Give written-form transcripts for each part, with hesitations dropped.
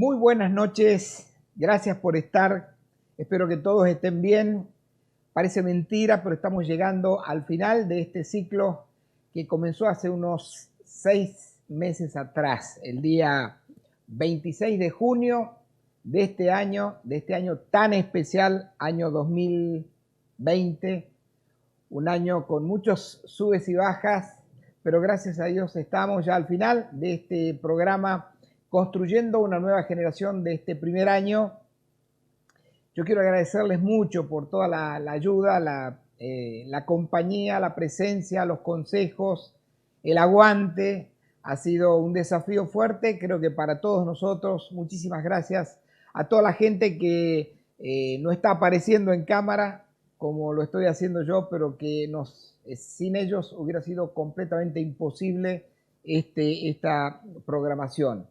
Muy buenas noches, gracias por estar, espero que todos estén bien. Parece mentira, pero estamos llegando al final de este ciclo que comenzó hace unos 6 meses atrás, el día 26 de junio de este año tan especial, año 2020, un año con muchos subes y bajas, pero gracias a Dios estamos ya al final de este programa construyendo una nueva generación de este primer año. Yo quiero agradecerles mucho por toda la ayuda, la compañía, la presencia, los consejos, el aguante. Ha sido un desafío fuerte, creo que para todos nosotros. Muchísimas gracias a toda la gente que no está apareciendo en cámara, como lo estoy haciendo yo, pero que sin ellos hubiera sido completamente imposible esta programación.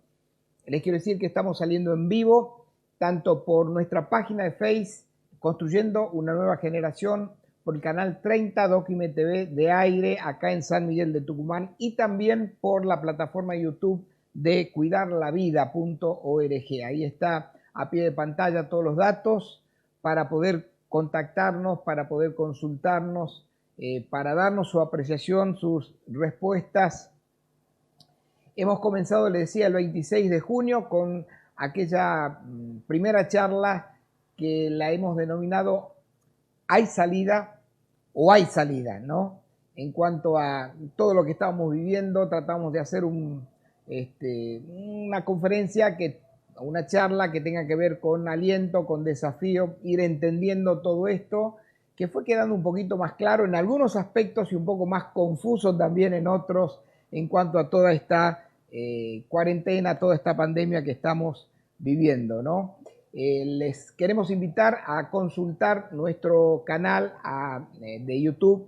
Les quiero decir que estamos saliendo en vivo, tanto por nuestra página de Face, Construyendo una Nueva Generación, por el canal 30 Docime TV de aire, acá en San Miguel de Tucumán, y también por la plataforma YouTube de cuidarlavida.org. Ahí está a pie de pantalla todos los datos para poder contactarnos, para poder consultarnos, para darnos su apreciación, sus respuestas. Hemos comenzado, les decía, el 26 de junio con aquella primera charla que la hemos denominado ¿Hay salida o hay salida?, ¿no? En cuanto a todo lo que estábamos viviendo, tratamos de hacer una conferencia, una charla que tenga que ver con aliento, con desafío, ir entendiendo todo esto, que fue quedando un poquito más claro en algunos aspectos y un poco más confuso también en otros, en cuanto a toda esta cuarentena, toda esta pandemia que estamos viviendo, ¿no? Les queremos invitar a consultar nuestro canal de YouTube,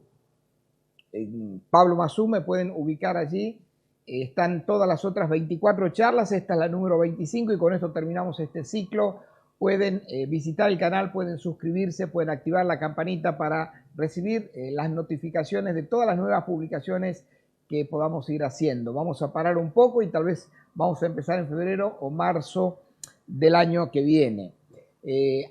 Pablo Mazú, me pueden ubicar allí. Están todas las otras 24 charlas, esta es la número 25 y con esto terminamos este ciclo. Pueden visitar el canal, pueden suscribirse, pueden activar la campanita para recibir las notificaciones de todas las nuevas publicaciones que podamos ir haciendo. Vamos a parar un poco y tal vez vamos a empezar en febrero o marzo del año que viene.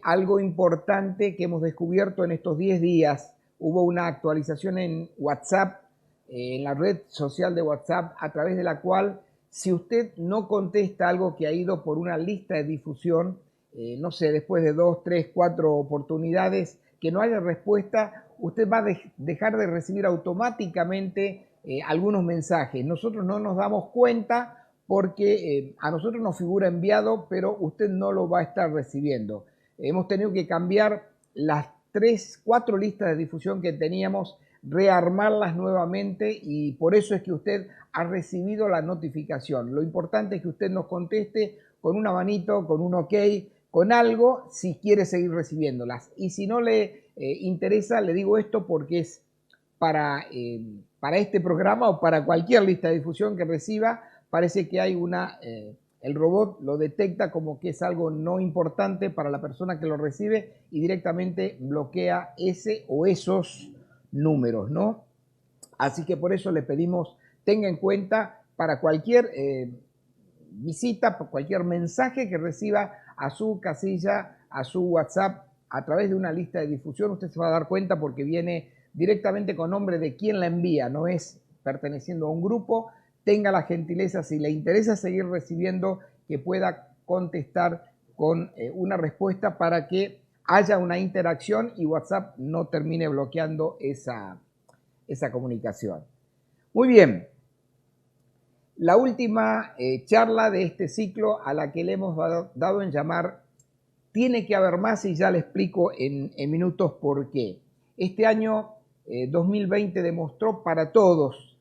Algo importante que hemos descubierto en estos 10 días, hubo una actualización en WhatsApp, en la red social de WhatsApp, a través de la cual si usted no contesta algo que ha ido por una lista de difusión, no sé, después de 2, 3, 4 oportunidades, que no haya respuesta, usted va a dejar de recibir automáticamente algunos mensajes. Nosotros no nos damos cuenta porque a nosotros nos figura enviado, pero usted no lo va a estar recibiendo. Hemos tenido que cambiar las 3, 4 listas de difusión que teníamos, rearmarlas nuevamente y por eso es que usted ha recibido la notificación. Lo importante es que usted nos conteste con una manito, con un ok, con algo, si quiere seguir recibiéndolas. Y si no le interesa, le digo esto porque es para este programa o para cualquier lista de difusión que reciba, parece que hay el robot lo detecta como que es algo no importante para la persona que lo recibe y directamente bloquea ese o esos números, ¿no? Así que por eso le pedimos, tenga en cuenta para cualquier visita, cualquier mensaje que reciba a su casilla, a su WhatsApp, a través de una lista de difusión, usted se va a dar cuenta porque viene directamente con nombre de quien la envía, no es perteneciendo a un grupo. Tenga la gentileza, si le interesa seguir recibiendo, que pueda contestar con una respuesta para que haya una interacción y WhatsApp no termine bloqueando esa comunicación. Muy bien. La última charla de este ciclo a la que le hemos dado en llamar Tiene que haber más, y ya le explico en minutos por qué. Este año 2020 demostró para todos,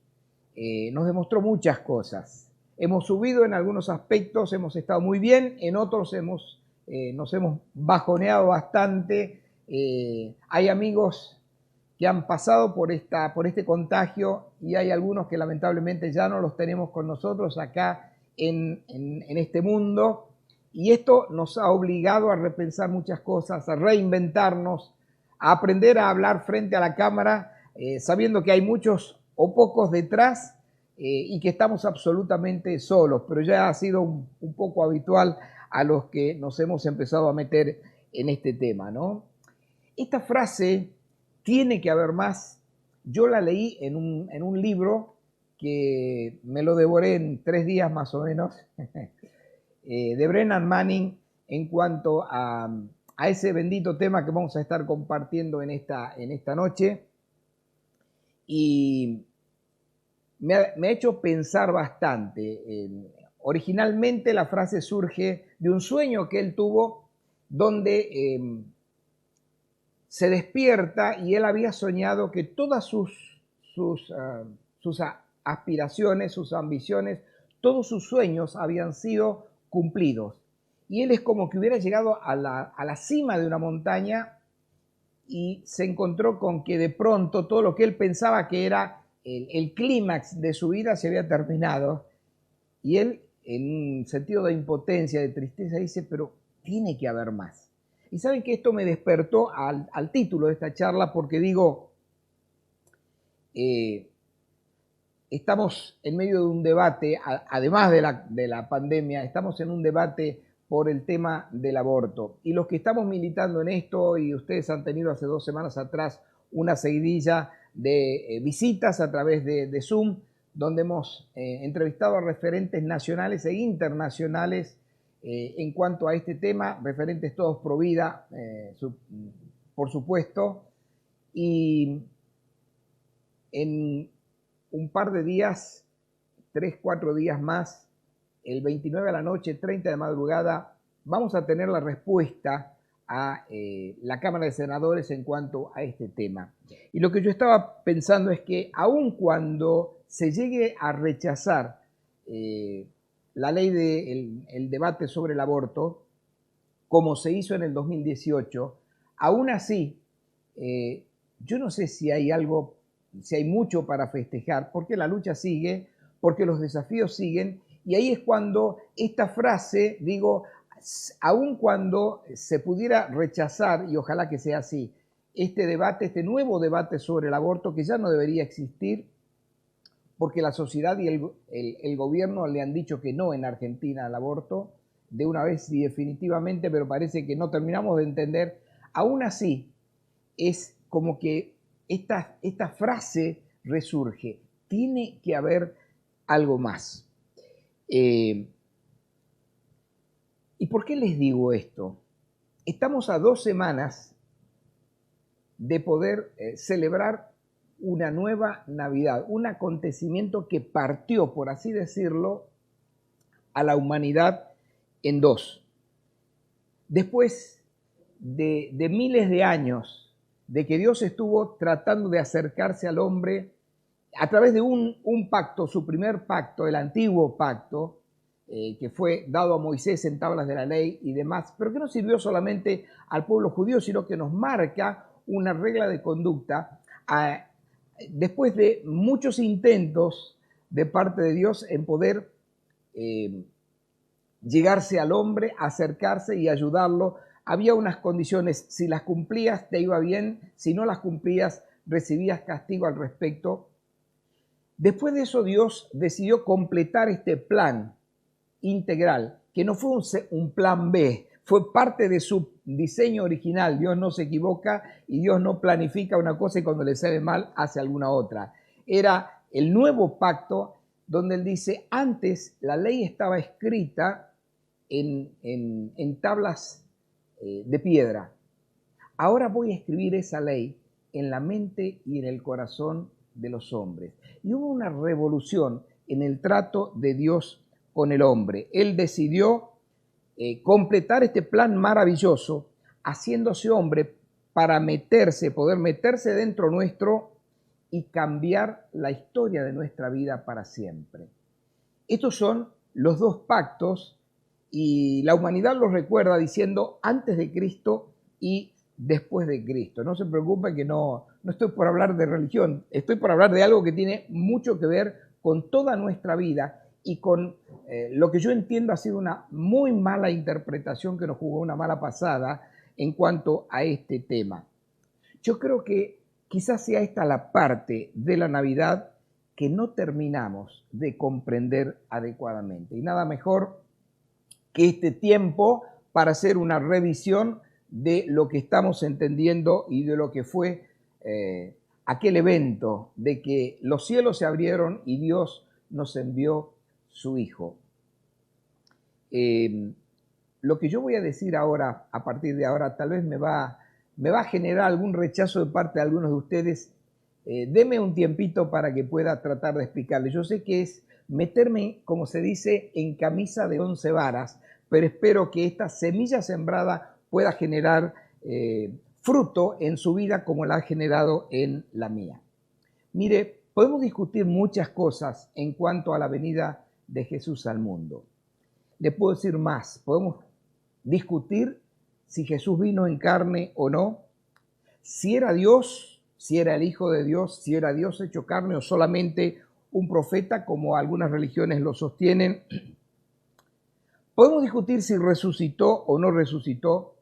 nos demostró muchas cosas. Hemos subido en algunos aspectos, hemos estado muy bien, en otros nos hemos bajoneado bastante. Hay amigos que han pasado por este contagio y hay algunos que lamentablemente ya no los tenemos con nosotros acá en este mundo. Y esto nos ha obligado a repensar muchas cosas, a reinventarnos, a aprender a hablar frente a la cámara, sabiendo que hay muchos o pocos detrás y que estamos absolutamente solos, pero ya ha sido un poco habitual a los que nos hemos empezado a meter en este tema, ¿no? Esta frase, tiene que haber más, yo la leí en un libro que me lo devoré en 3 días más o menos, de Brennan Manning, en cuanto a ese bendito tema que vamos a estar compartiendo en esta noche. Y me ha hecho pensar bastante. Originalmente la frase surge de un sueño que él tuvo donde se despierta y él había soñado que todas sus aspiraciones, sus ambiciones, todos sus sueños habían sido cumplidos. Y él es como que hubiera llegado a la cima de una montaña y se encontró con que de pronto todo lo que él pensaba que era el clímax de su vida se había terminado. Y él, en un sentido de impotencia, de tristeza, dice, pero tiene que haber más. Y saben que esto me despertó al título de esta charla, porque digo, estamos en medio de un debate, además de la pandemia, estamos en un debate por el tema del aborto. Y los que estamos militando en esto, y ustedes han tenido hace 2 semanas atrás una seguidilla de visitas a través de Zoom, donde hemos entrevistado a referentes nacionales e internacionales en cuanto a este tema, referentes todos pro vida, por supuesto, y en un par de días, 3, 4 días más, el 29 a la noche, 30 de madrugada, vamos a tener la respuesta a la Cámara de Senadores en cuanto a este tema. Y lo que yo estaba pensando es que aun cuando se llegue a rechazar la ley del debate sobre el aborto, como se hizo en el 2018, aún así, yo no sé si hay algo, si hay mucho para festejar, porque la lucha sigue, porque los desafíos siguen, y ahí es cuando esta frase, digo, aun cuando se pudiera rechazar, y ojalá que sea así, este debate, este nuevo debate sobre el aborto, que ya no debería existir, porque la sociedad y el gobierno le han dicho que no en Argentina al aborto, de una vez y definitivamente, pero parece que no terminamos de entender. Aún así, es como que esta frase resurge. Tiene que haber algo más. ¿Y por qué les digo esto? Estamos a 2 semanas de poder celebrar una nueva Navidad, un acontecimiento que partió, por así decirlo, a la humanidad en 2. Después de miles de años de que Dios estuvo tratando de acercarse al hombre a través de un pacto, su primer pacto, el antiguo pacto, que fue dado a Moisés en tablas de la ley y demás, pero que no sirvió solamente al pueblo judío, sino que nos marca una regla de conducta después de muchos intentos de parte de Dios en poder llegarse al hombre, acercarse y ayudarlo. Había unas condiciones, si las cumplías te iba bien, si no las cumplías recibías castigo al respecto. Después de eso Dios decidió completar este plan integral, que no fue un plan B, fue parte de su diseño original. Dios no se equivoca y Dios no planifica una cosa y cuando le sale mal hace alguna otra. Era el nuevo pacto donde él dice, antes la ley estaba escrita en tablas de piedra. Ahora voy a escribir esa ley en la mente y en el corazón de los hombres. Y hubo una revolución en el trato de Dios con el hombre. Él decidió completar este plan maravilloso, haciéndose hombre para poder meterse dentro nuestro y cambiar la historia de nuestra vida para siempre. Estos son los 2 pactos y la humanidad los recuerda diciendo antes de Cristo y después de Cristo. No se preocupen que no estoy por hablar de religión, estoy por hablar de algo que tiene mucho que ver con toda nuestra vida y con lo que yo entiendo ha sido una muy mala interpretación que nos jugó una mala pasada en cuanto a este tema. Yo creo que quizás sea esta la parte de la Navidad que no terminamos de comprender adecuadamente. Y nada mejor que este tiempo para hacer una revisión de lo que estamos entendiendo y de lo que fue aquel evento de que los cielos se abrieron y Dios nos envió su Hijo. Lo que yo voy a decir ahora, a partir de ahora, tal vez me va a generar algún rechazo de parte de algunos de ustedes. Deme un tiempito para que pueda tratar de explicarles. Yo sé que es meterme, como se dice, en camisa de 11 varas, pero espero que esta semilla sembrada pueda generar fruto en su vida como la ha generado en la mía. Mire, podemos discutir muchas cosas en cuanto a la venida de Jesús al mundo. Le puedo decir más, podemos discutir si Jesús vino en carne o no, si era Dios, si era el Hijo de Dios, si era Dios hecho carne o solamente un profeta, como algunas religiones lo sostienen. Podemos discutir si resucitó o no resucitó.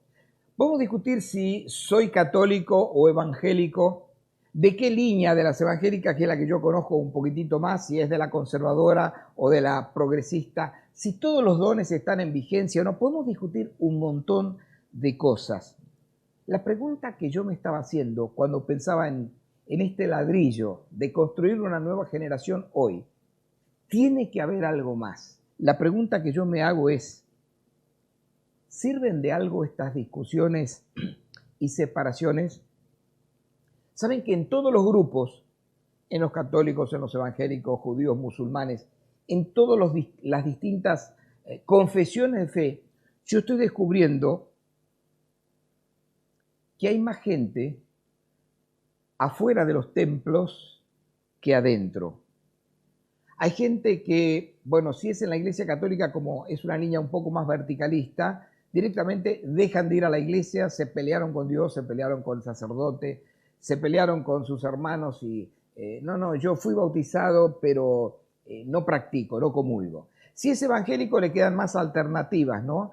Podemos discutir si soy católico o evangélico, de qué línea de las evangélicas, que es la que yo conozco un poquitito más, si es de la conservadora o de la progresista, si todos los dones están en vigencia o no. Podemos discutir un montón de cosas. La pregunta que yo me estaba haciendo cuando pensaba en este ladrillo de construir una nueva generación hoy, tiene que haber algo más. La pregunta que yo me hago es, ¿sirven de algo estas discusiones y separaciones? Saben que en todos los grupos, en los católicos, en los evangélicos, judíos, musulmanes, en todas las distintas confesiones de fe, yo estoy descubriendo que hay más gente afuera de los templos que adentro. Hay gente que, bueno, si es en la Iglesia Católica, como es una línea un poco más verticalista, directamente dejan de ir a la iglesia, se pelearon con Dios, se pelearon con el sacerdote, se pelearon con sus hermanos y no, yo fui bautizado, pero no practico, no comulgo. Si es evangélico le quedan más alternativas, ¿no?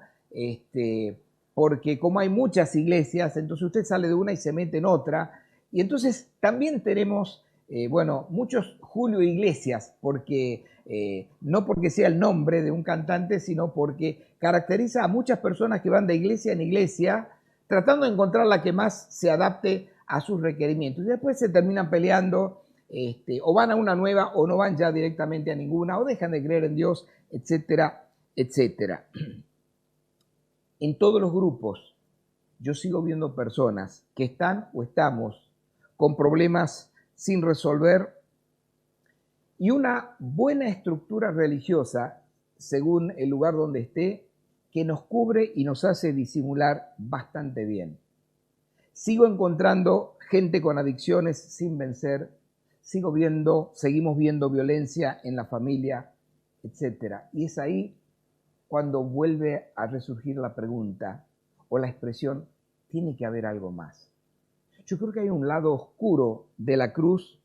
Porque como hay muchas iglesias, entonces usted sale de una y se mete en otra. Y entonces también tenemos, muchos Julio Iglesias, porque no porque sea el nombre de un cantante, sino porque caracteriza a muchas personas que van de iglesia en iglesia, tratando de encontrar la que más se adapte a sus requerimientos. Y después se terminan peleando, o van a una nueva o no van ya directamente a ninguna, o dejan de creer en Dios, etcétera, etcétera. En todos los grupos yo sigo viendo personas que están o estamos con problemas sin resolver y una buena estructura religiosa, según el lugar donde esté, que nos cubre y nos hace disimular bastante bien. Sigo encontrando gente con adicciones sin vencer, seguimos viendo violencia en la familia, etc. Y es ahí cuando vuelve a resurgir la pregunta o la expresión, tiene que haber algo más. Yo creo que hay un lado oscuro de la cruz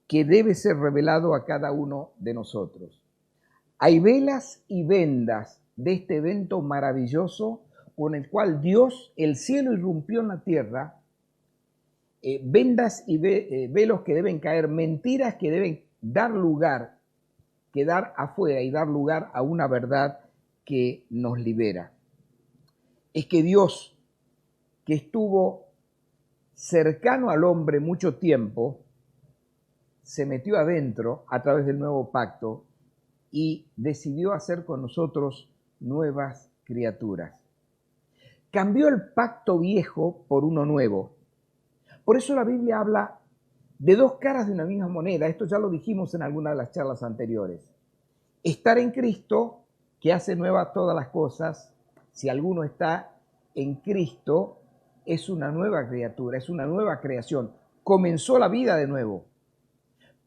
que debe ser revelado a cada uno de nosotros. Hay velas y vendas de este evento maravilloso con el cual Dios, el cielo irrumpió en la tierra, vendas y velos que deben caer, mentiras que deben dar lugar, quedar afuera y dar lugar a una verdad que nos libera. Es que Dios, que estuvo cercano al hombre mucho tiempo, se metió adentro a través del nuevo pacto y decidió hacer con nosotros nuevas criaturas. Cambió el pacto viejo por uno nuevo. Por eso la Biblia habla de dos caras de una misma moneda. Esto ya lo dijimos en alguna de las charlas anteriores. Estar en Cristo, que hace nuevas todas las cosas. Si alguno está en Cristo, es una nueva criatura, es una nueva creación. Comenzó la vida de nuevo.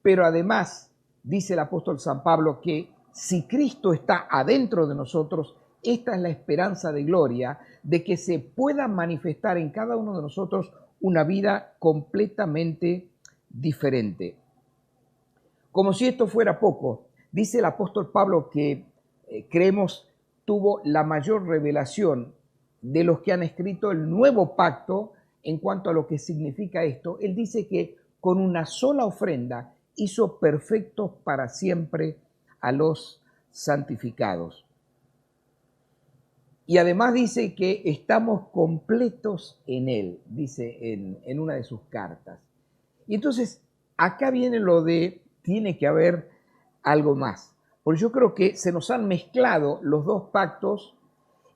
Pero además, dice el apóstol San Pablo, que si Cristo está adentro de nosotros, esta es la esperanza de gloria de que se pueda manifestar en cada uno de nosotros una vida completamente diferente. Como si esto fuera poco, dice el apóstol Pablo que creemos tuvo la mayor revelación de los que han escrito el nuevo pacto en cuanto a lo que significa esto. Él dice que con una sola ofrenda hizo perfectos para siempre a los santificados. Y además dice que estamos completos en Él, dice en una de sus cartas. Y entonces, acá viene lo de, tiene que haber algo más. Porque yo creo que se nos han mezclado los dos pactos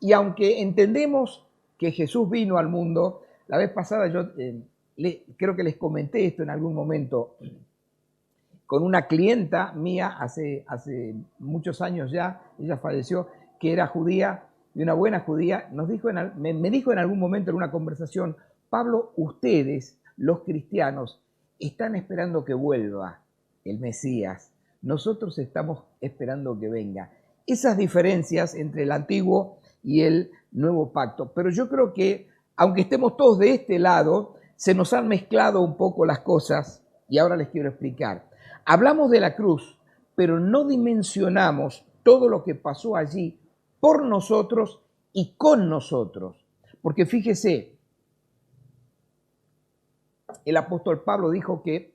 y aunque entendemos que Jesús vino al mundo, la vez pasada yo creo que les comenté esto en algún momento con una clienta mía hace muchos años ya, ella falleció, que era judía y una buena judía, me dijo en algún momento en una conversación, Pablo, ustedes, los cristianos, están esperando que vuelva el Mesías, nosotros estamos esperando que venga. Esas diferencias entre el antiguo y el nuevo pacto, pero yo creo que aunque estemos todos de este lado, se nos han mezclado un poco las cosas y ahora les quiero explicar. Hablamos de la cruz, pero no dimensionamos todo lo que pasó allí por nosotros y con nosotros. Porque fíjese, el apóstol Pablo dijo que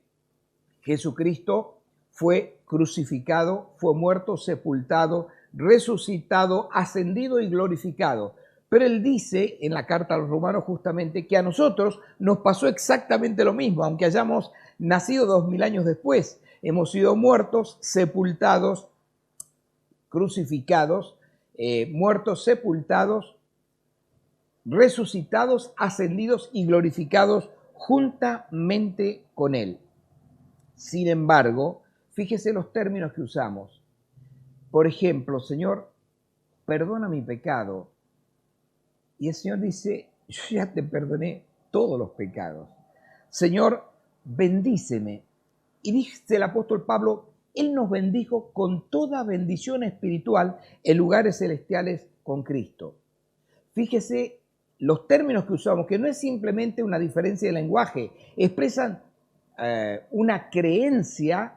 Jesucristo fue crucificado, fue muerto, sepultado, resucitado, ascendido y glorificado. Pero él dice en la carta a los romanos justamente que a nosotros nos pasó exactamente lo mismo, aunque hayamos nacido 2000 años después. Hemos sido muertos, sepultados, crucificados, muertos, sepultados, resucitados, ascendidos y glorificados juntamente con Él. Sin embargo, fíjese los términos que usamos. Por ejemplo, Señor, perdona mi pecado. Y el Señor dice, yo ya te perdoné todos los pecados. Señor, bendíceme. Y dice el apóstol Pablo, Él nos bendijo con toda bendición espiritual en lugares celestiales con Cristo. Fíjese los términos que usamos, que no es simplemente una diferencia de lenguaje, expresan una creencia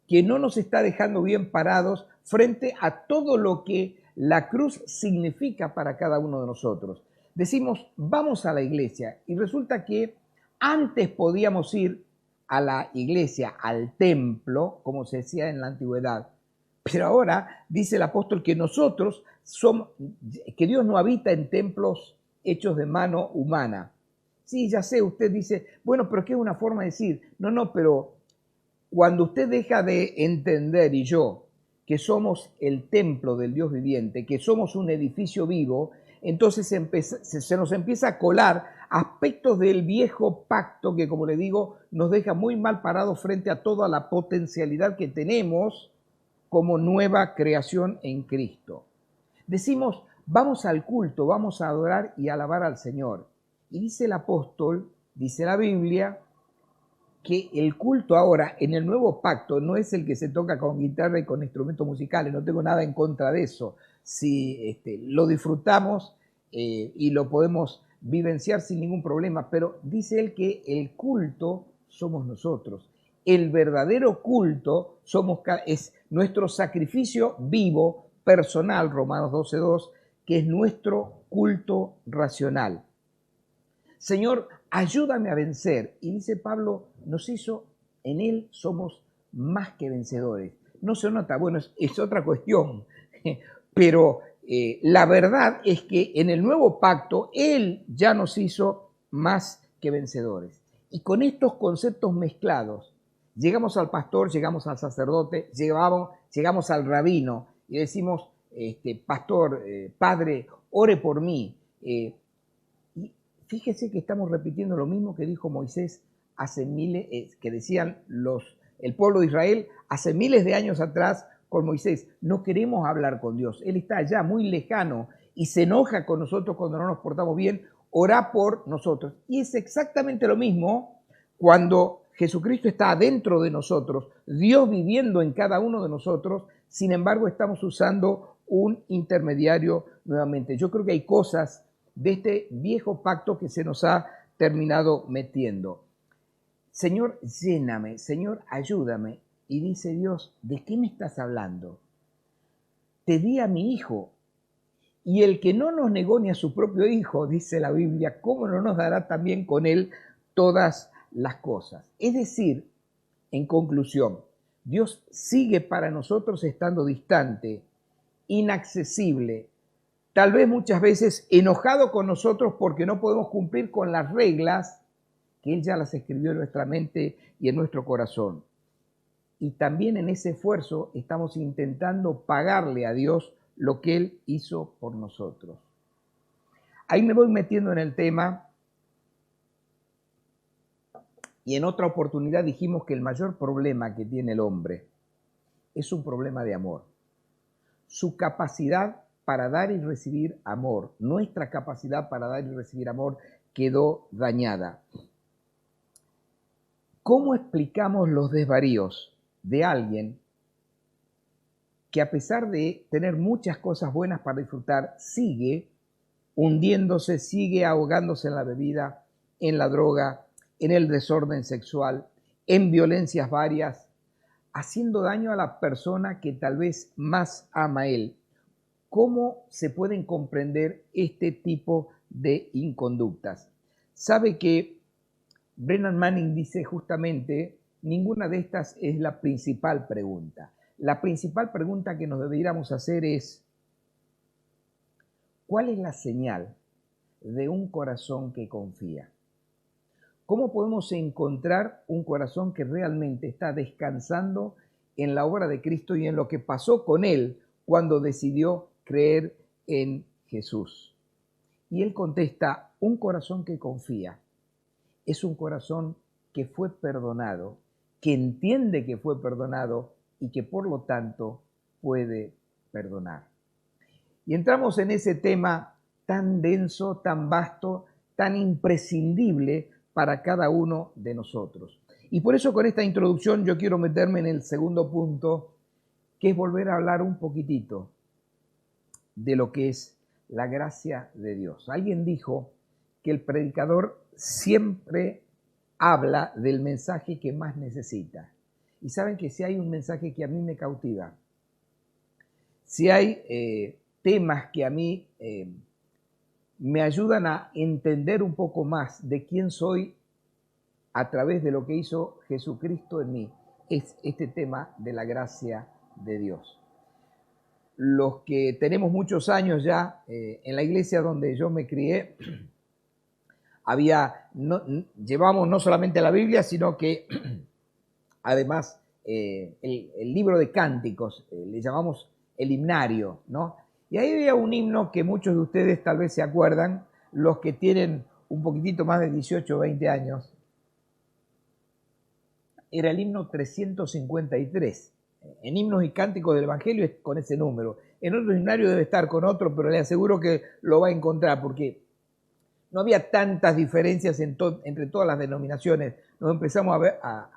que no nos está dejando bien parados frente a todo lo que la cruz significa para cada uno de nosotros. Decimos, vamos a la iglesia y resulta que antes podíamos ir a la iglesia, al templo, como se decía en la antigüedad, pero ahora dice el apóstol que nosotros somos, que Dios no habita en templos hechos de mano humana. Sí, ya sé, usted dice, bueno, pero ¿qué es una forma de decir? No, pero cuando usted deja de entender, y yo, que somos el templo del Dios viviente, que somos un edificio vivo, entonces se nos empieza a colar aspectos del viejo pacto que, como le digo, nos deja muy mal parados frente a toda la potencialidad que tenemos como nueva creación en Cristo. Decimos, vamos al culto, vamos a adorar y alabar al Señor. Y dice el apóstol, dice la Biblia, que el culto ahora en el nuevo pacto no es el que se toca con guitarra y con instrumentos musicales, no tengo nada en contra de eso. Si lo disfrutamos y lo podemos vivenciar sin ningún problema, pero dice él que el culto somos nosotros. El verdadero culto es nuestro sacrificio vivo, personal, Romanos 12:2, que es nuestro culto racional. Señor, ayúdame a vencer. Y dice Pablo, nos hizo, en Él somos más que vencedores. No se nota, bueno, es otra cuestión, pero la verdad es que en el nuevo pacto Él ya nos hizo más que vencedores. Y con estos conceptos mezclados, llegamos al pastor, llegamos al sacerdote, llegamos al rabino y decimos, pastor, padre, ore por mí. Fíjese que estamos repitiendo lo mismo que dijo Moisés hace miles, que decían el pueblo de Israel hace miles de años atrás con Moisés. No queremos hablar con Dios. Él está allá muy lejano y se enoja con nosotros cuando no nos portamos bien. Orá por nosotros. Y es exactamente lo mismo cuando Jesucristo está dentro de nosotros, Dios viviendo en cada uno de nosotros. Sin embargo, estamos usando un intermediario nuevamente. Yo creo que hay cosas de este viejo pacto que se nos ha terminado metiendo. Señor, lléname, Señor, ayúdame. Y dice Dios, ¿de qué me estás hablando? Te di a mi hijo. Y el que no nos negó ni a su propio hijo, dice la Biblia, ¿cómo no nos dará también con él todas las cosas? Es decir, en conclusión, Dios sigue para nosotros estando distante, inaccesible, tal vez muchas veces enojado con nosotros porque no podemos cumplir con las reglas que Él ya las escribió en nuestra mente y en nuestro corazón. Y también en ese esfuerzo estamos intentando pagarle a Dios lo que Él hizo por nosotros. Ahí me voy metiendo en el tema, y en otra oportunidad dijimos que el mayor problema que tiene el hombre es un problema de amor. Su capacidad para dar y recibir amor, nuestra capacidad para dar y recibir amor quedó dañada. ¿Cómo explicamos los desvaríos de alguien que, a pesar de tener muchas cosas buenas para disfrutar, sigue hundiéndose, sigue ahogándose en la bebida, en la droga, en el desorden sexual, en violencias varias, haciendo daño a la persona que tal vez más ama a él? ¿Cómo se pueden comprender este tipo de inconductas? Sabe que Brennan Manning dice justamente, ninguna de estas es la principal pregunta. La principal pregunta que nos deberíamos hacer es, ¿cuál es la señal de un corazón que confía? ¿Cómo podemos encontrar un corazón que realmente está descansando en la obra de Cristo y en lo que pasó con él cuando decidió creer en Jesús? Y él contesta, un corazón que confía es un corazón que fue perdonado, que entiende que fue perdonado y que por lo tanto puede perdonar. Y entramos en ese tema tan denso, tan vasto, tan imprescindible para cada uno de nosotros. Y por eso con esta introducción yo quiero meterme en el segundo punto, que es volver a hablar un poquitito de lo que es la gracia de Dios. Alguien dijo que el predicador siempre habla del mensaje que más necesita. Y saben que si hay un mensaje que a mí me cautiva, si hay temas que a mí me ayudan a entender un poco más de quién soy a través de lo que hizo Jesucristo en mí, es este tema de la gracia de Dios. Los que tenemos muchos años ya en la iglesia donde yo me crié, llevamos no solamente la Biblia, sino que además el libro de cánticos, le llamamos el himnario, ¿no? Y ahí había un himno que muchos de ustedes tal vez se acuerdan, los que tienen un poquitito más de 18 o 20 años. Era el himno 353. En himnos y cánticos del Evangelio es con ese número. En otro himnario debe estar con otro, pero le aseguro que lo va a encontrar porque no había tantas diferencias entre todas las denominaciones. Nos empezamos a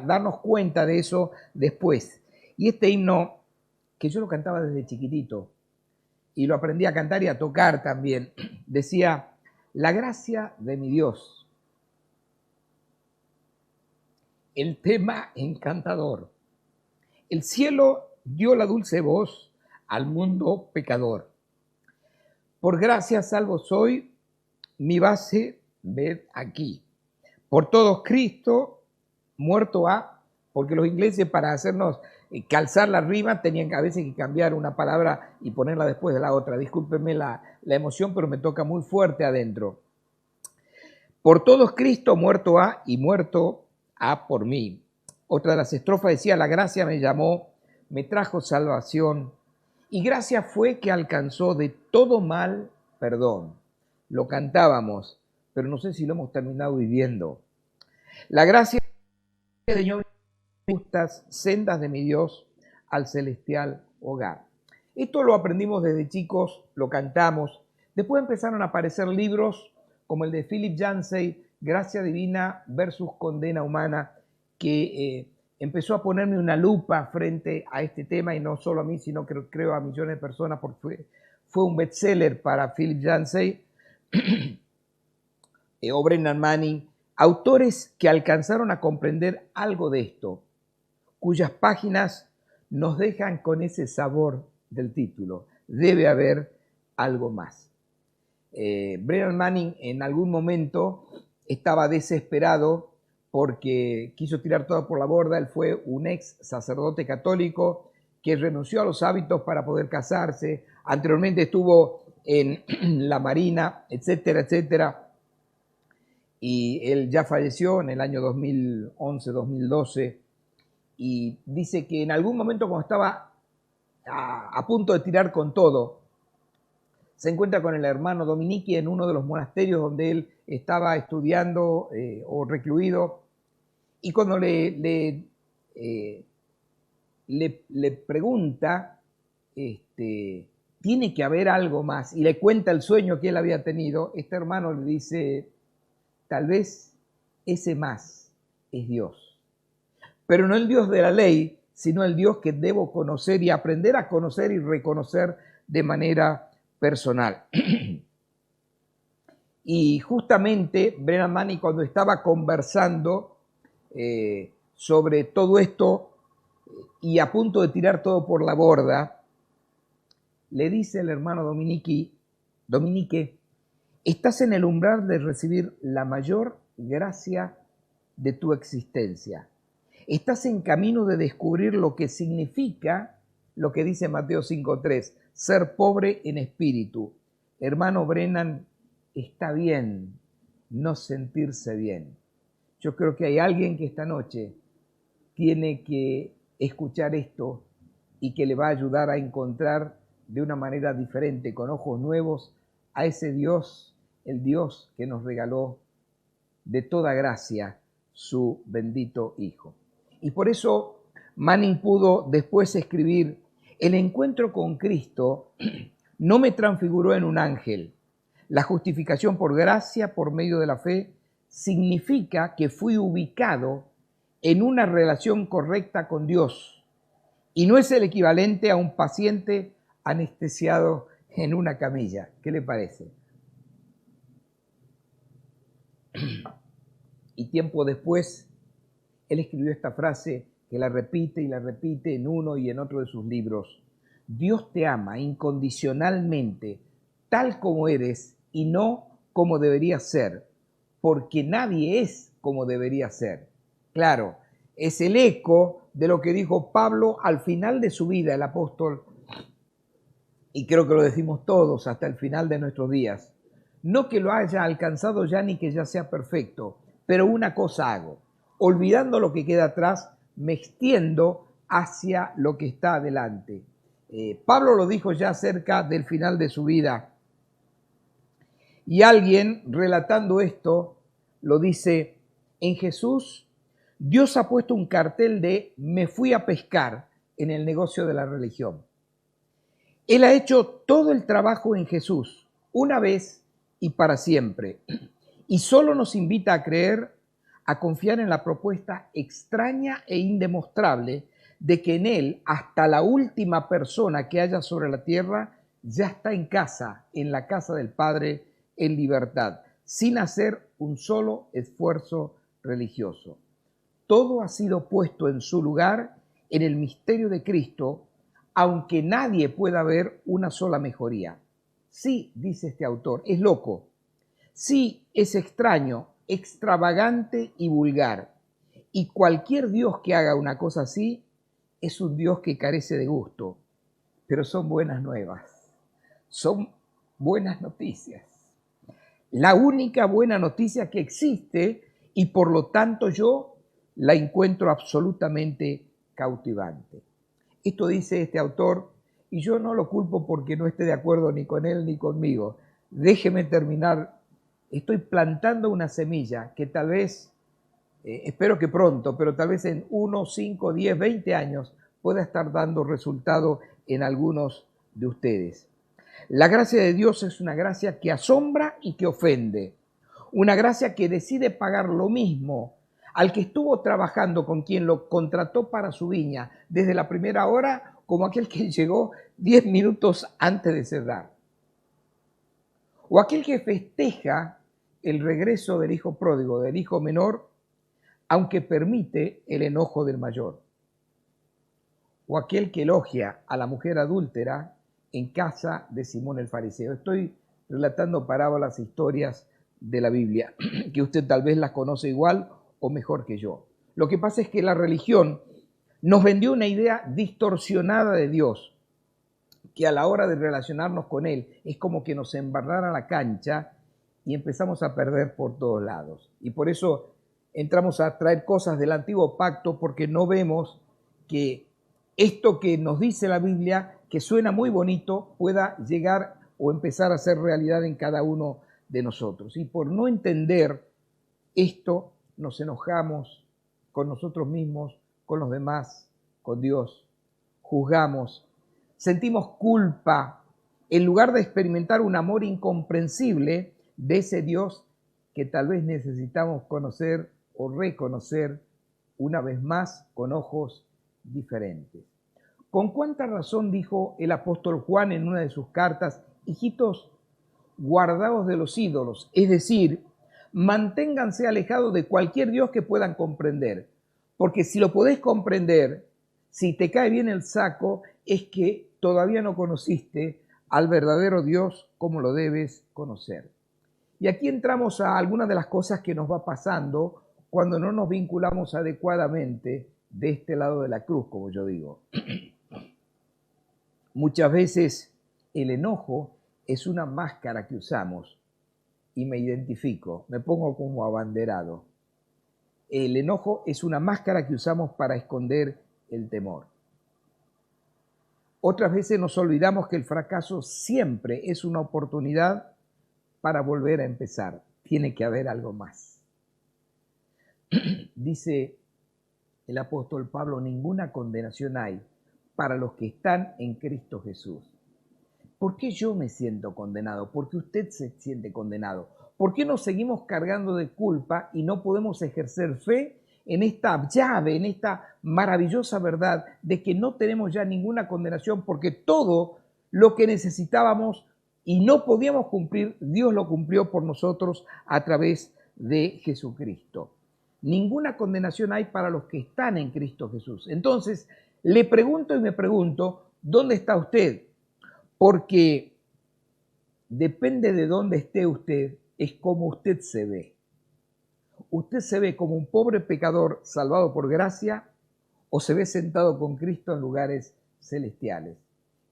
darnos cuenta de eso después. Y este himno, que yo lo cantaba desde chiquitito, y lo aprendí a cantar y a tocar también, decía, la gracia de mi Dios, el tema encantador, el cielo dio la dulce voz al mundo pecador. Por gracia salvo soy, mi base, ved aquí. Por todos Cristo, muerto ha, porque los ingleses para hacernos calzar la rima tenían a veces que cambiar una palabra y ponerla después de la otra. Discúlpenme la emoción, pero me toca muy fuerte adentro. Por todos Cristo, muerto ha y muerto ha por mí. Otra de las estrofas decía, la gracia me llamó, me trajo salvación, y gracia fue que alcanzó de todo mal perdón. Lo cantábamos, pero no sé si lo hemos terminado viviendo. La gracia de Dios, justas sendas de mi Dios al celestial hogar. Esto lo aprendimos desde chicos, lo cantamos. Después empezaron a aparecer libros como el de Philip Yancey, Gracia Divina versus Condena Humana, que empezó a ponerme una lupa frente a este tema, y no solo a mí, sino que creo a millones de personas, porque fue un bestseller para Philip Yancey, o Brennan Manning, autores que alcanzaron a comprender algo de esto, cuyas páginas nos dejan con ese sabor del título. Debe haber algo más. Brennan Manning en algún momento estaba desesperado porque quiso tirar todo por la borda. Él fue un ex sacerdote católico que renunció a los hábitos para poder casarse, anteriormente estuvo en la Marina, etcétera, etcétera, y él ya falleció en el año 2011, 2012, y dice que en algún momento cuando estaba a punto de tirar con todo, se encuentra con el hermano Dominique en uno de los monasterios donde él estaba estudiando o recluido, y cuando le pregunta, tiene que haber algo más, y le cuenta el sueño que él había tenido, este hermano le dice, tal vez ese más es Dios, pero no el Dios de la ley, sino el Dios que debo conocer y aprender a conocer y reconocer de manera personal. Y justamente Brennan Manning, cuando estaba conversando sobre todo esto y a punto de tirar todo por la borda, le dice el hermano Dominique, estás en el umbral de recibir la mayor gracia de tu existencia. Estás en camino de descubrir lo que significa lo que dice Mateo 5:3, ser pobre en espíritu. Hermano Brennan, está bien no sentirse bien. Yo creo que hay alguien que esta noche tiene que escuchar esto y que le va a ayudar a encontrar de una manera diferente, con ojos nuevos, a ese Dios, el Dios que nos regaló de toda gracia su bendito Hijo. Y por eso Manning pudo después escribir, el encuentro con Cristo no me transfiguró en un ángel. La justificación por gracia, por medio de la fe, significa que fui ubicado en una relación correcta con Dios y no es el equivalente a un paciente anestesiado en una camilla. ¿Qué le parece? Y tiempo después, él escribió esta frase que la repite y la repite en uno y en otro de sus libros. Dios te ama incondicionalmente, tal como eres y no como deberías ser, porque nadie es como debería ser. Claro, es el eco de lo que dijo Pablo al final de su vida, el apóstol, y creo que lo decimos todos hasta el final de nuestros días. No que lo haya alcanzado ya ni que ya sea perfecto, pero una cosa hago, olvidando lo que queda atrás, me extiendo hacia lo que está adelante. Pablo lo dijo ya cerca del final de su vida. Y alguien relatando esto lo dice, en Jesús Dios ha puesto un cartel de me fui a pescar en el negocio de la religión. Él ha hecho todo el trabajo en Jesús, una vez y para siempre. Y solo nos invita a creer, a confiar en la propuesta extraña e indemostrable de que en Él, hasta la última persona que haya sobre la tierra, ya está en casa, en la casa del Padre, en libertad, sin hacer un solo esfuerzo religioso. Todo ha sido puesto en su lugar en el misterio de Cristo, aunque nadie pueda ver una sola mejoría. Sí, dice este autor, es loco. Sí, es extraño, extravagante y vulgar. Y cualquier Dios que haga una cosa así es un Dios que carece de gusto. Pero son buenas nuevas, son buenas noticias. La única buena noticia que existe y por lo tanto yo la encuentro absolutamente cautivante. Esto dice este autor y yo no lo culpo porque no esté de acuerdo ni con él ni conmigo. Déjeme terminar. Estoy plantando una semilla que tal vez, espero que pronto, pero tal vez en 1, 5, 10, 20 años pueda estar dando resultado en algunos de ustedes. La gracia de Dios es una gracia que asombra y que ofende. Una gracia que decide pagar lo mismo al que estuvo trabajando con quien lo contrató para su viña desde la primera hora como aquel que llegó 10 minutos antes de cerrar. O aquel que festeja el regreso del hijo pródigo, del hijo menor, aunque permite el enojo del mayor. O aquel que elogia a la mujer adúltera en casa de Simón el fariseo. Estoy relatando parábolas, historias de la Biblia, que usted tal vez las conoce igual o mejor que yo. Lo que pasa es que la religión nos vendió una idea distorsionada de Dios, que a la hora de relacionarnos con Él es como que nos embarrara la cancha y empezamos a perder por todos lados. Y por eso entramos a traer cosas del antiguo pacto, porque no vemos que esto que nos dice la Biblia, que suena muy bonito, pueda llegar o empezar a ser realidad en cada uno de nosotros. Y por no entender esto, nos enojamos con nosotros mismos, con los demás, con Dios, juzgamos, sentimos culpa, en lugar de experimentar un amor incomprensible de ese Dios que tal vez necesitamos conocer o reconocer una vez más con ojos diferentes. ¿Con cuánta razón dijo el apóstol Juan en una de sus cartas: hijitos, guardaos de los ídolos? Es decir, manténganse alejados de cualquier Dios que puedan comprender, porque si lo podés comprender, si te cae bien el saco, es que todavía no conociste al verdadero Dios como lo debes conocer. Y aquí entramos a algunas de las cosas que nos va pasando cuando no nos vinculamos adecuadamente de este lado de la cruz, como yo digo. Muchas veces el enojo es una máscara que usamos, y me identifico, me pongo como abanderado. El enojo es una máscara que usamos para esconder el temor. Otras veces nos olvidamos que el fracaso siempre es una oportunidad para volver a empezar. Tiene que haber algo más. Dice el apóstol Pablo: ninguna condenación hay para los que están en Cristo Jesús. ¿Por qué yo me siento condenado? ¿Por qué usted se siente condenado? ¿Por qué nos seguimos cargando de culpa y no podemos ejercer fe en esta llave, en esta maravillosa verdad de que no tenemos ya ninguna condenación, porque todo lo que necesitábamos y no podíamos cumplir, Dios lo cumplió por nosotros a través de Jesucristo? Ninguna condenación hay para los que están en Cristo Jesús. Entonces, le pregunto y me pregunto, ¿dónde está usted? Porque depende de dónde esté usted, es como usted se ve. ¿Usted se ve como un pobre pecador salvado por gracia o se ve sentado con Cristo en lugares celestiales?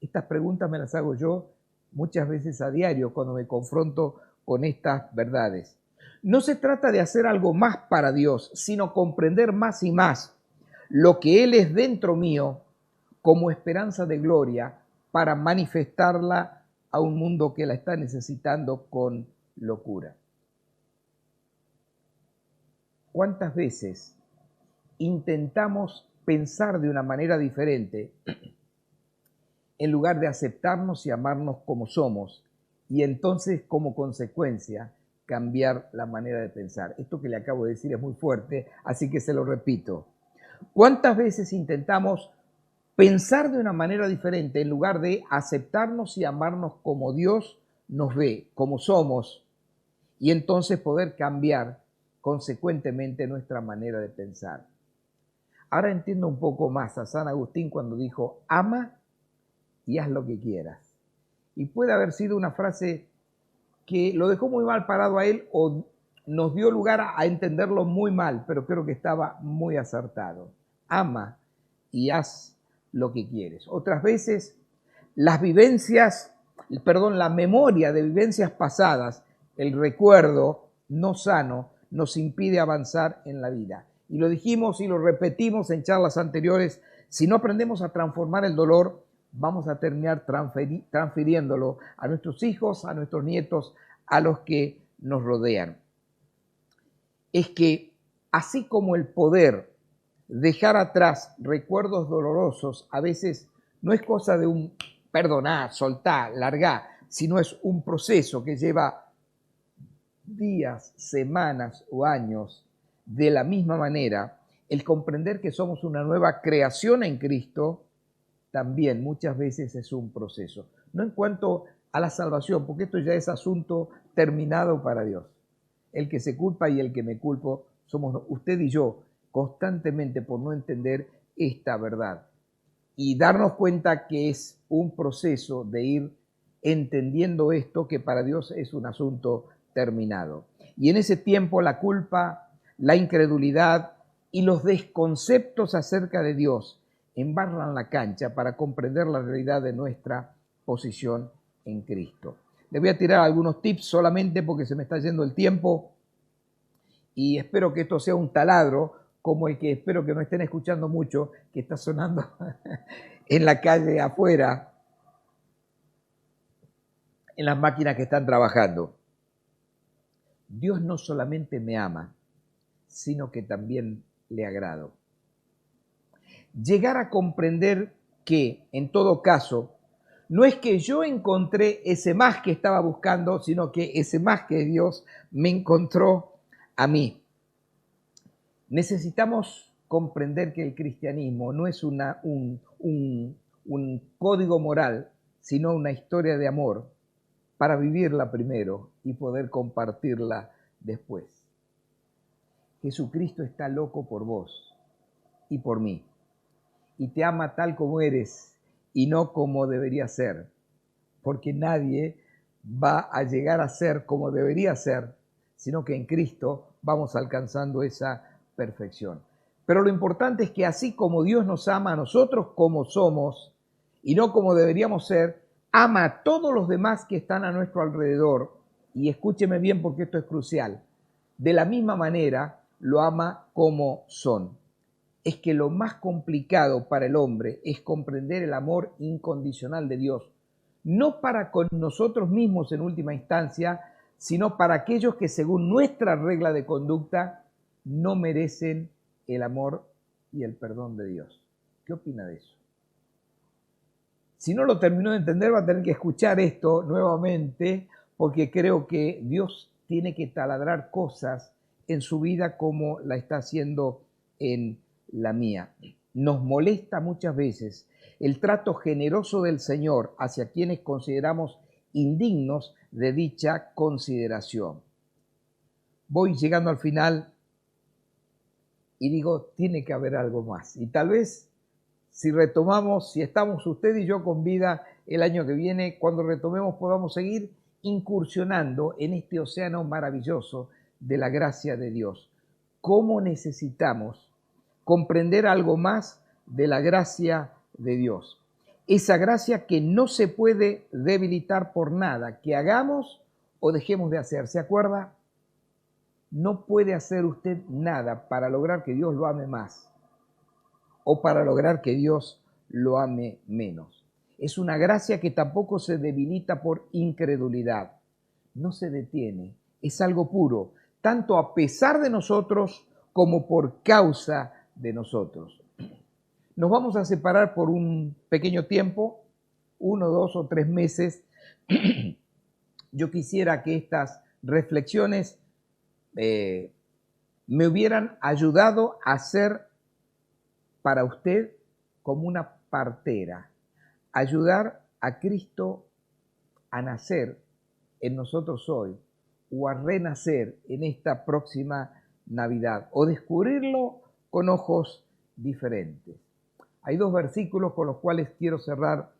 Estas preguntas me las hago yo muchas veces a diario cuando me confronto con estas verdades. No se trata de hacer algo más para Dios, sino comprender más y más lo que Él es dentro mío como esperanza de gloria para manifestarla a un mundo que la está necesitando con locura. ¿Cuántas veces intentamos pensar de una manera diferente en lugar de aceptarnos y amarnos como somos, y entonces como consecuencia cambiar la manera de pensar? Esto que le acabo de decir es muy fuerte, así que se lo repito. ¿Cuántas veces intentamos pensar de una manera diferente en lugar de aceptarnos y amarnos como Dios nos ve, como somos, y entonces poder cambiar consecuentemente nuestra manera de pensar? Ahora entiendo un poco más a San Agustín cuando dijo: ama y haz lo que quieras. Y puede haber sido una frase que lo dejó muy mal parado a él o nos dio lugar a entenderlo muy mal, pero creo que estaba muy acertado. Ama y haz lo que quieres. Otras veces la memoria de vivencias pasadas, el recuerdo no sano, nos impide avanzar en la vida. Y lo dijimos y lo repetimos en charlas anteriores: si no aprendemos a transformar el dolor, vamos a terminar transfiriéndolo a nuestros hijos, a nuestros nietos, a los que nos rodean. Es que así como el poder dejar atrás recuerdos dolorosos a veces no es cosa de un perdonar, soltar, largar, sino es un proceso que lleva días, semanas o años. De la misma manera, el comprender que somos una nueva creación en Cristo también muchas veces es un proceso. No en cuanto a la salvación, porque esto ya es asunto terminado para Dios. El que se culpa y el que me culpo somos usted y yo, constantemente por no entender esta verdad y darnos cuenta que es un proceso de ir entendiendo esto, que para Dios es un asunto terminado. Y en ese tiempo la culpa, la incredulidad, y los desconceptos acerca de Dios embarran la cancha para comprender la realidad de nuestra posición en Cristo. Les voy a tirar algunos tips solamente porque se me está yendo el tiempo y espero que esto sea un taladro como el que espero que no estén escuchando mucho, que está sonando en la calle afuera, en las máquinas que están trabajando. Dios no solamente me ama, sino que también le agrado. Llegar a comprender que, en todo caso, no es que yo encontré ese más que estaba buscando, sino que ese más que Dios me encontró a mí. Necesitamos comprender que el cristianismo no es un código moral, sino una historia de amor para vivirla primero y poder compartirla después. Jesucristo está loco por vos y por mí, y te ama tal como eres y no como debería ser, porque nadie va a llegar a ser como debería ser, sino que en Cristo vamos alcanzando esa perfección. Pero lo importante es que así como Dios nos ama a nosotros como somos y no como deberíamos ser, ama a todos los demás que están a nuestro alrededor. Y escúcheme bien porque esto es crucial. De la misma manera lo ama como son. Es que lo más complicado para el hombre es comprender el amor incondicional de Dios, no para con nosotros mismos en última instancia, sino para aquellos que según nuestra regla de conducta no merecen el amor y el perdón de Dios. ¿Qué opina de eso? Si no lo terminó de entender, va a tener que escuchar esto nuevamente, porque creo que Dios tiene que taladrar cosas en su vida como la está haciendo en la mía. Nos molesta muchas veces el trato generoso del Señor hacia quienes consideramos indignos de dicha consideración. Voy llegando al final y digo, tiene que haber algo más. Y tal vez si retomamos, si estamos usted y yo con vida el año que viene, cuando retomemos podamos seguir incursionando en este océano maravilloso de la gracia de Dios. ¿Cómo necesitamos comprender algo más de la gracia de Dios? Esa gracia que no se puede debilitar por nada que hagamos o dejemos de hacer. ¿Se acuerda? No puede hacer usted nada para lograr que Dios lo ame más o para lograr que Dios lo ame menos. Es una gracia que tampoco se debilita por incredulidad. No se detiene. Es algo puro, tanto a pesar de nosotros como por causa de nosotros. Nos vamos a separar por un pequeño tiempo, 1, 2 o 3 meses. Yo quisiera que estas reflexiones me hubieran ayudado a ser para usted como una partera, ayudar a Cristo a nacer en nosotros hoy o a renacer en esta próxima Navidad o descubrirlo con ojos diferentes. Hay 2 versículos con los cuales quiero cerrar.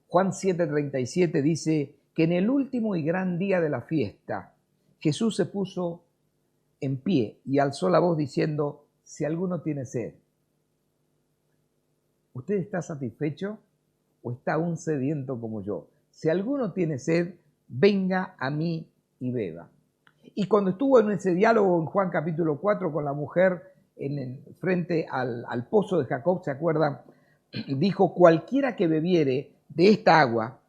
Juan 7:37 dice que en el último y gran día de la fiesta, Jesús se puso en pie y alzó la voz diciendo, si alguno tiene sed, ¿usted está satisfecho o está aún sediento como yo? Si alguno tiene sed, venga a mí y beba. Y cuando estuvo en ese diálogo en Juan capítulo 4 con la mujer frente al pozo de Jacob, ¿se acuerdan? Dijo, cualquiera que bebiere de esta agua,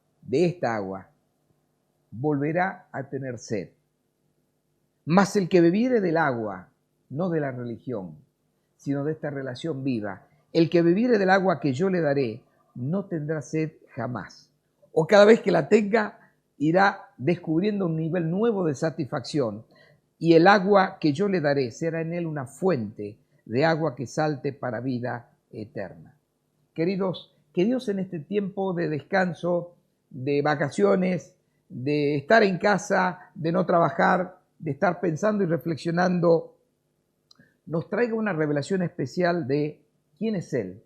volverá a tener sed. Mas el que bebiere del agua, no de la religión, sino de esta relación viva, el que bebiere del agua que yo le daré, no tendrá sed jamás. O cada vez que la tenga, irá descubriendo un nivel nuevo de satisfacción. Y el agua que yo le daré será en él una fuente de agua que salte para vida eterna. Queridos, que Dios en este tiempo de descanso, de vacaciones, de estar en casa, de no trabajar, de estar pensando y reflexionando, nos traiga una revelación especial de quién es Él,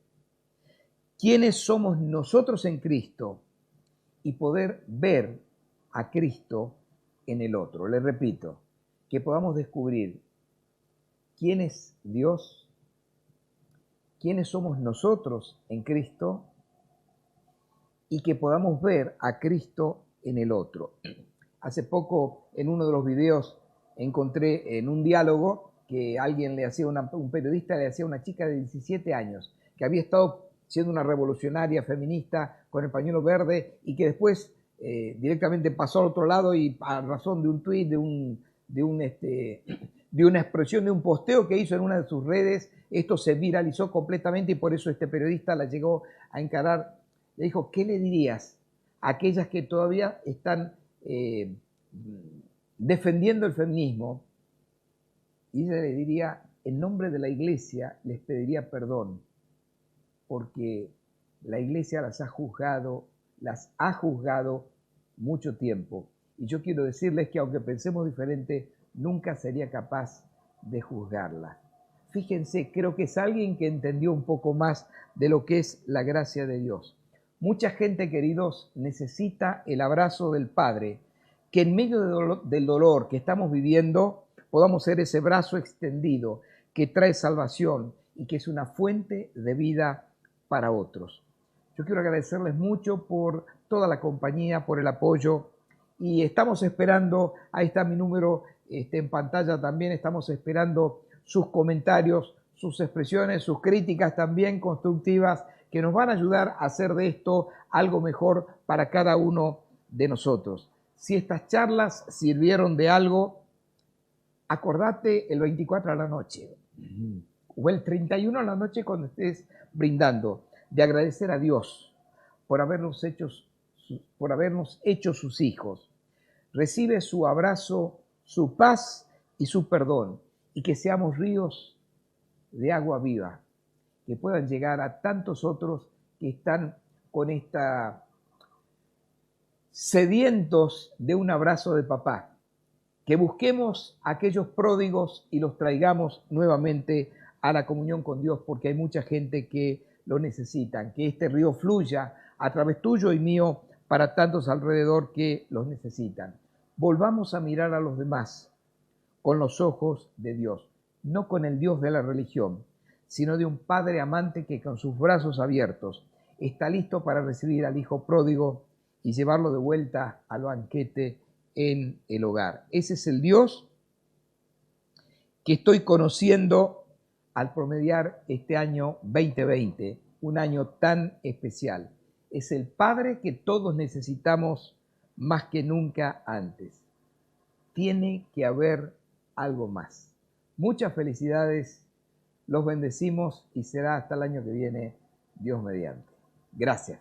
quiénes somos nosotros en Cristo y poder ver a Cristo en el otro. Les repito, que podamos descubrir quién es Dios, quiénes somos nosotros en Cristo y que podamos ver a Cristo en el otro. Hace poco en uno de los videos encontré en un diálogo que alguien le hacía, un periodista le hacía a una chica de 17 años que había estado siendo una revolucionaria feminista con el pañuelo verde y que después directamente pasó al otro lado y a razón de un tuit, de una expresión, de un posteo que hizo en una de sus redes, esto se viralizó completamente y por eso este periodista la llegó a encarar. Le dijo, ¿qué le dirías a aquellas que todavía están defendiendo el feminismo? Y ella le diría, en nombre de la iglesia les pediría perdón, porque la iglesia las ha juzgado mucho tiempo. Y yo quiero decirles que aunque pensemos diferente, nunca sería capaz de juzgarla. Fíjense, creo que es alguien que entendió un poco más de lo que es la gracia de Dios. Mucha gente, queridos, necesita el abrazo del Padre, que en medio del dolor que estamos viviendo podamos ser ese brazo extendido que trae salvación y que es una fuente de vida para otros. Yo quiero agradecerles mucho por toda la compañía, por el apoyo y estamos esperando, ahí está mi número en pantalla también, estamos esperando sus comentarios, sus expresiones, sus críticas también constructivas que nos van a ayudar a hacer de esto algo mejor para cada uno de nosotros. Si estas charlas sirvieron de algo, acordate el 24 a la noche o el 31 a la noche cuando estés brindando, de agradecer a Dios por habernos hecho sus hijos. Recibe su abrazo, su paz y su perdón, y que seamos ríos de agua viva, que puedan llegar a tantos otros que están con esta sedientos de un abrazo de papá, que busquemos a aquellos pródigos y los traigamos nuevamente a la comunión con Dios, porque hay mucha gente que lo necesitan, que este río fluya a través tuyo y mío para tantos alrededor que los necesitan. Volvamos a mirar a los demás con los ojos de Dios, no con el Dios de la religión, sino de un Padre amante que con sus brazos abiertos está listo para recibir al hijo pródigo y llevarlo de vuelta al banquete en el hogar. Ese es el Dios que estoy conociendo al promediar este año 2020, un año tan especial. Es el Padre que todos necesitamos más que nunca antes. Tiene que haber algo más. Muchas felicidades, los bendecimos y será hasta el año que viene, Dios mediante. Gracias.